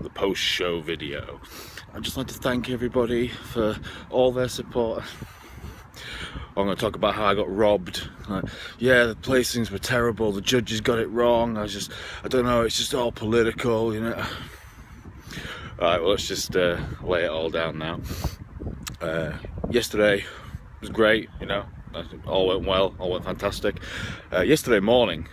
the post-show video. I'd just like to thank everybody for all their support. I'm going to talk about how I got robbed. Like, yeah, the placings were terrible, the judges got it wrong, I don't know, it's just all political, you know. Alright, well, let's just lay it all down now. Yesterday was great, you know, all went well, all went fantastic. Yesterday morning,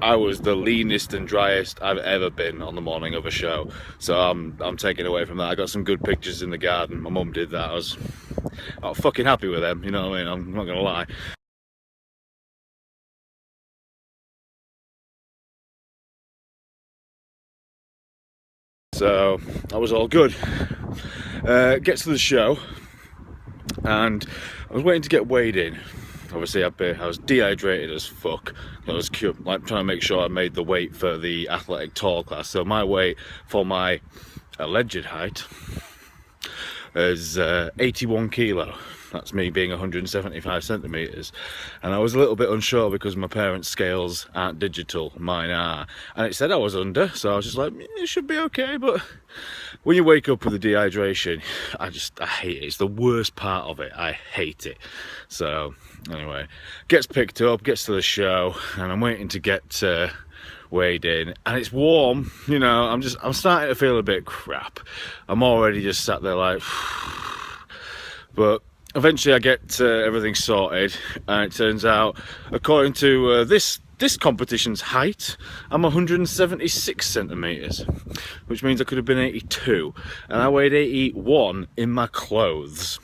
I was the leanest and driest I've ever been on the morning of a show. So I'm taking away from that. I got some good pictures in the garden. My mum did that. I was fucking happy with them, you know what I mean? I'm not gonna lie. So that was all good. Gets to the show, and I was waiting to get weighed in. Obviously, I was dehydrated as fuck. I was like trying to make sure I made the weight for the athletic tall class. So my weight for my alleged height is 81 kilo. That's me being 175 centimeters. And I was a little bit unsure because my parents' scales aren't digital, mine are. And it said I was under, so I was just like, it should be okay. But when you wake up with the dehydration, I hate it. It's the worst part of it. I hate it. So anyway, gets picked up, gets to the show, and I'm waiting to get weighed in, and it's warm, you know. I'm starting to feel a bit crap. I'm already just sat there like, but eventually I get everything sorted, and it turns out, according to this competition's height, I'm 176 centimeters, which means I could have been 82, and I weighed 81 in my clothes.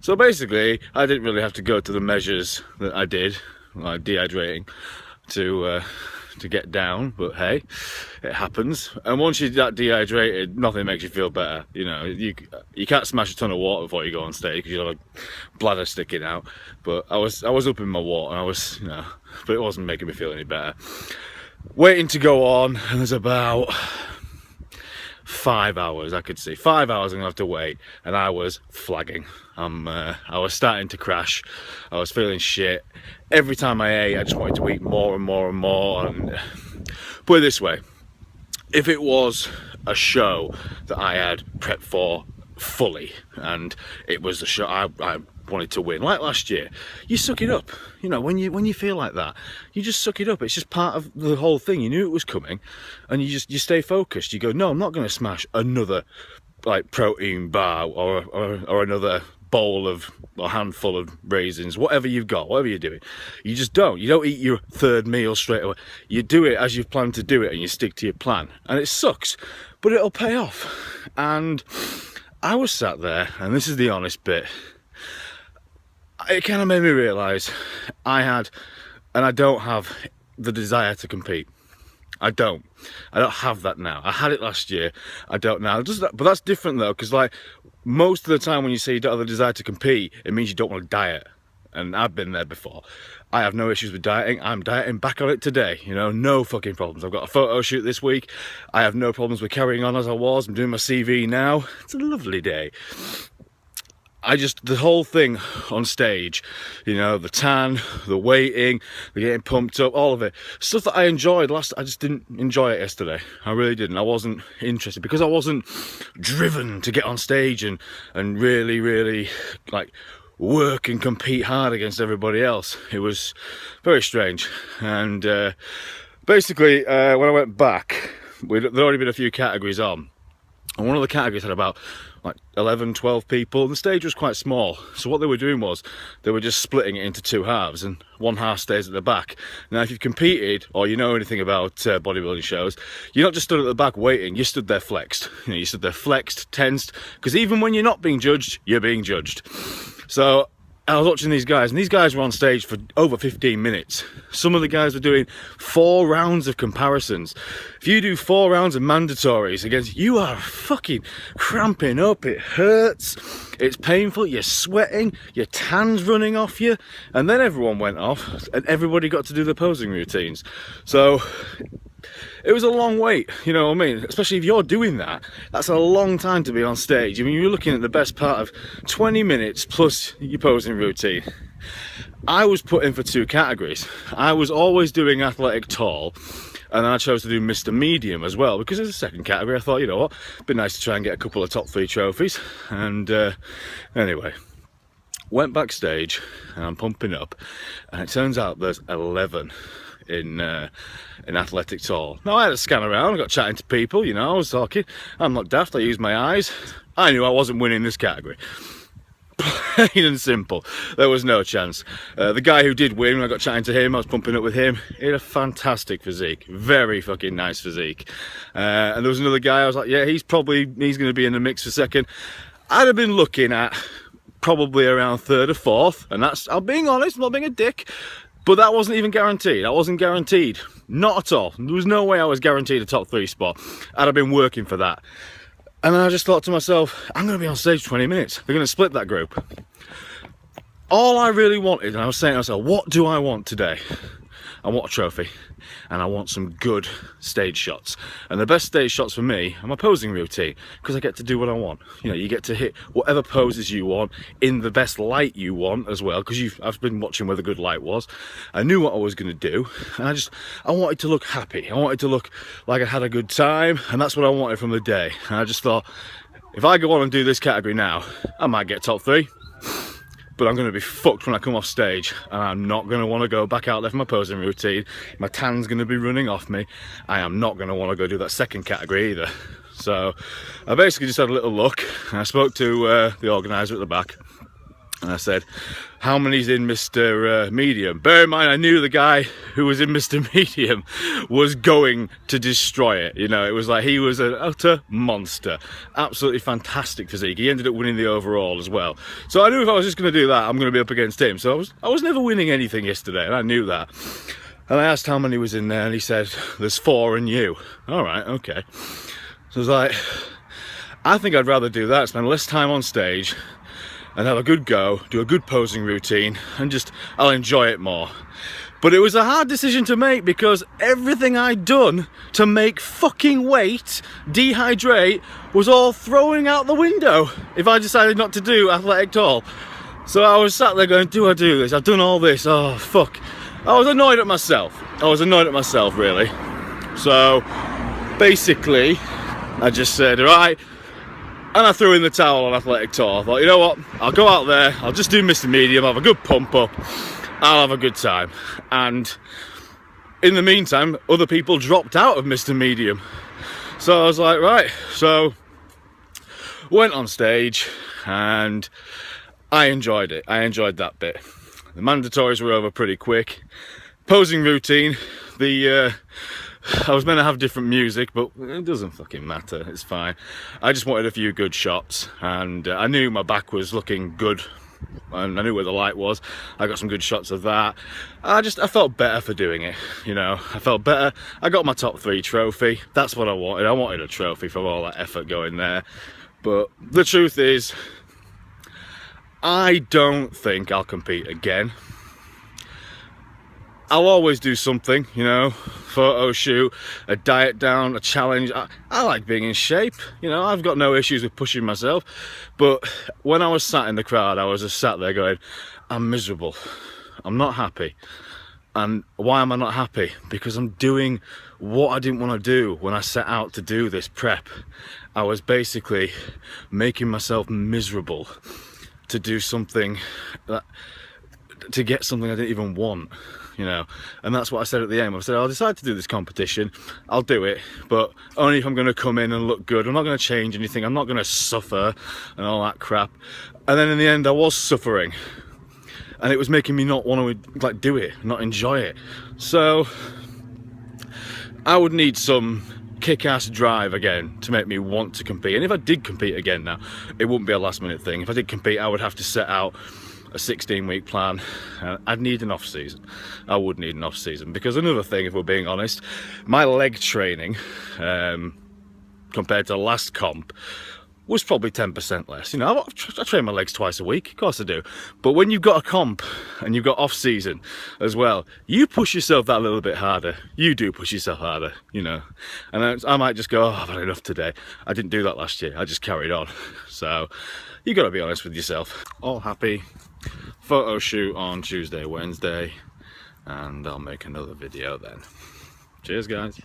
So basically, I didn't really have to go to the measures that I did, like dehydrating, to get down, but hey, it happens. And once you're that dehydrated, nothing makes you feel better. You know, you can't smash a ton of water before you go on stage because you're like bladder sticking out. But I was up in my water, and you know, but it wasn't making me feel any better. Waiting to go on, and there's about 5 hours. I could see 5 hours I'm gonna have to wait, and I was flagging. I was starting to crash. I was feeling shit. Every time I ate, I just wanted to eat more and more and more. And put it this way, if it was a show that I had prepped for fully, and it was a show I wanted to win, like last year, you suck it up. You know, when you feel like that, you just suck it up. It's just part of the whole thing. You knew it was coming, and you stay focused. You go, no, I'm not going to smash another like protein bar or another bowl of or handful of raisins, whatever you've got, whatever you're doing. You just don't. You don't eat your third meal straight away. You do it as you've planned to do it, and you stick to your plan. And it sucks, but it'll pay off. And I was sat there, and this is the honest bit. It kind of made me realise I had, and I don't have, the desire to compete. I don't have that now. I had it last year. I don't now. But that's different though, because like most of the time when you say you don't have the desire to compete, it means you don't want to diet. And I've been there before. I have no issues with dieting. I'm dieting, back on it today. You know, no fucking problems. I've got a photo shoot this week. I have no problems with carrying on as I was. I'm doing my CV now. It's a lovely day. The whole thing on stage, you know, the tan, the waiting, the getting pumped up, all of it, stuff that I enjoyed I just didn't enjoy it yesterday. I really didn't. I wasn't interested because I wasn't driven to get on stage and really, really like work and compete hard against everybody else. It was very strange. And basically, when I went back, there'd already been a few categories on. And one of the categories had about like 11, 12 people. The stage was quite small. So what they were doing was they were just splitting it into two halves, and one half stays at the back. Now, if you've competed or you know anything about bodybuilding shows, you're not just stood at the back waiting, you stood there flexed. You know, you stood there flexed, tensed, because even when you're not being judged, you're being judged. So I was watching these guys, and these guys were on stage for over 15 minutes. Some of the guys were doing 4 rounds of comparisons. If you do 4 rounds of mandatories against, you are fucking cramping up. It hurts, it's painful, you're sweating, your tan's running off you. And then everyone went off, and everybody got to do the posing routines. So it was a long wait, you know what I mean? Especially if you're doing that, that's a long time to be on stage. I mean, you're looking at the best part of 20 minutes plus your posing routine. I was put in for 2 categories. I was always doing athletic tall, And then I chose to do Mr. Medium as well, because it's a second category. I thought, you know what, it'd be nice to try and get a couple of top 3 trophies. And anyway, went backstage and I'm pumping up, and it turns out there's 11 in athletic tall. Now I had to scan around, I got chatting to people, you know, I was talking. I'm not daft, I used my eyes. I knew I wasn't winning this category. Plain and simple, there was no chance. The guy who did win, when I got chatting to him, I was pumping up with him, he had a fantastic physique, very fucking nice physique. And there was another guy, I was like, yeah, he's going to be in the mix for second. I'd have been looking at probably around 3rd or 4th, and that's, I'm being honest, I'm not being a dick, but that wasn't even guaranteed. I wasn't guaranteed, not at all. There was no way I was guaranteed a top 3 spot. I'd have been working for that. And then I just thought to myself, I'm going to be on stage 20 minutes. They're going to split that group. All I really wanted, and I was saying to myself, what do I want today? I want a trophy, and I want some good stage shots. And the best stage shots for me are my posing routine, because I get to do what I want. You know, you get to hit whatever poses you want in the best light you want as well, because I've been watching where the good light was. I knew what I was going to do, and I wanted to look happy. I wanted to look like I had a good time, and that's what I wanted from the day. And I just thought, if I go on and do this category now, I might get top 3. But I'm going to be fucked when I come off stage, and I'm not going to want to go back out there for my posing routine. My tan's going to be running off me. I am not going to want to go do that second category either. So I basically just had a little look, and I spoke to the organiser at the back, and I said, how many's in Mr. Medium? Bear in mind, I knew the guy who was in Mr. Medium was going to destroy it. You know, it was like he was an utter monster. Absolutely fantastic physique. He ended up winning the overall as well. So I knew if I was just going to do that, I'm going to be up against him. So I was never winning anything yesterday, and I knew that. And I asked how many was in there, and he said, there's 4 and you. All right, okay. So I was like, I think I'd rather do that, spend less time on stage, and have a good go, do a good posing routine, and I'll enjoy it more. But it was a hard decision to make, because everything I'd done to make fucking weight, dehydrate, was all throwing out the window if I decided not to do athletic tall. So I was sat there going, do I do this? I've done all this, oh fuck. I was annoyed at myself. Really. So basically, I just said, all right, and I threw in the towel on athletic tall. I thought, you know what, I'll go out there, I'll just do Mr. Medium, have a good pump up, I'll have a good time. And in the meantime, other people dropped out of Mr. Medium. So I was like, right, so went on stage, and I enjoyed it. I enjoyed that bit. The mandatories were over pretty quick. Posing routine, I was meant to have different music, but it doesn't fucking matter, it's fine. I just wanted a few good shots, and I knew my back was looking good, and I knew where the light was. I got some good shots of that. I felt better for doing it, you know. I felt better. I got my top 3 trophy. That's what I wanted. I wanted a trophy for all that effort going there. But the truth is, I don't think I'll compete again. I'll always do something, you know, photo shoot, a diet down, a challenge. I like being in shape, you know, I've got no issues with pushing myself. But when I was sat in the crowd, I was just sat there going, I'm miserable, I'm not happy. And why am I not happy? Because I'm doing what I didn't want to do when I set out to do this prep. I was basically making myself miserable to do something, to get something I didn't even want. You know, and that's what I said at the end. I said, I'll decide to do this competition, I'll do it, but only if I'm going to come in and look good. I'm not going to change anything, I'm not going to suffer and all that crap. And then in the end I was suffering, and it was making me not want to like do it, not enjoy it. So I would need some kick-ass drive again to make me want to compete. And if I did compete again now, it wouldn't be a last minute thing. If I did compete, I would have to set out a 16-week plan. I'd need an off season. I would need an off season, because another thing, if we're being honest, my leg training compared to last comp was probably 10% less. You know, I train my legs twice a week, of course I do. But when you've got a comp and you've got off season as well, you push yourself that little bit harder. You do push yourself harder, you know. And I might just go, oh, I've had enough today. I didn't do that last year, I just carried on. So you got to be honest with yourself. All happy. Photo shoot on Tuesday, Wednesday, and I'll make another video then. Cheers, guys.